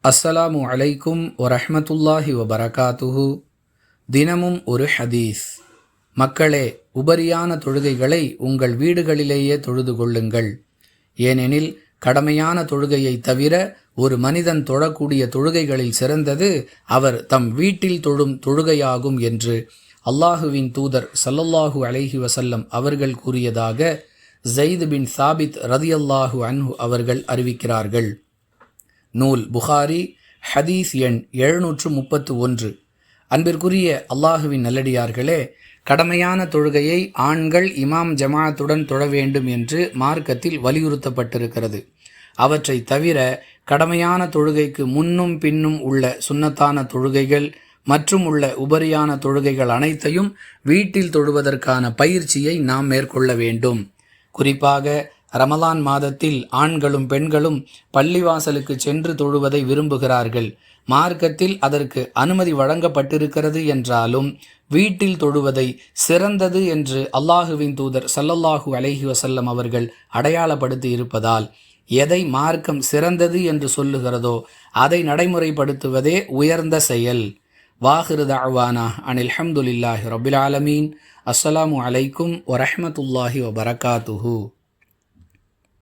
அஸ்ஸலாமு அலைக்கும் வரஹ்மத்துல்லாஹி வபரகாத்துஹு. தினமும் ஒரு ஹதீஸ். மக்களே, உபரியான தொழுகைகளை உங்கள் வீடுகளிலேயே தொழுது கொள்ளுங்கள். ஏனெனில் கடமையான தொழுகையை தவிர ஒரு மனிதன் தொழக்கூடிய தொழுகைகளில் சிறந்தது அவர் தம் வீட்டில் தொழும் தொழுகையாகும் என்று அல்லாஹுவின் தூதர் ஸல்லல்லாஹு அலைஹி வஸல்லம் அவர்கள் கூறியதாக ஸைத் பின் சாபித் ரதியல்லாஹு அன்ஹு அவர்கள் அறிவிக்கிறார்கள். நூல் புகாரி, ஹதீஸ் எண் 731. அன்பிற்குரிய அல்லாஹுவின் நல்லடியார்களே, கடமையான தொழுகையை ஆண்கள் இமாம் ஜமாஅத்துடன் தொழ வேண்டும் என்று மார்க்கத்தில் வலியுறுத்தப்பட்டிருக்கிறது. அவற்றை தவிர கடமையான தொழுகைக்கு முன்னும் பின்னும் உள்ள சுன்னத்தான தொழுகைகள் மற்றும் உள்ள உபரியான தொழுகைகள் அனைத்தையும் வீட்டில் தொழுவதற்கான பயிற்சியை நாம் மேற்கொள்ள வேண்டும். குறிப்பாக ரமலான் மாதத்தில் ஆண்களும் பெண்களும் பள்ளிவாசலுக்கு சென்று தொழுவதை விரும்புகிறார்கள். மார்க்கத்தில் அதற்கு அனுமதி வழங்கப்பட்டிருக்கிறது என்றாலும் வீட்டில் தொழுவதை சிறந்தது என்று அல்லாஹுவின் தூதர் ஸல்லல்லாஹு அலைஹி வஸல்லம் அவர்கள் அடையாளப்படுத்தி இருப்பதால் எதை மார்க்கம் சிறந்தது என்று சொல்லுகிறதோ அதை நடைமுறைப்படுத்துவதே உயர்ந்த செயல். வாஹிரு தஅவானா அனில் ஹம்துலில்லாஹி ரப்பில் ஆலமீன். அஸ்ஸலாமு அலைக்கும் வரஹ்மத்துல்லாஹி வபரகாத்துஹு.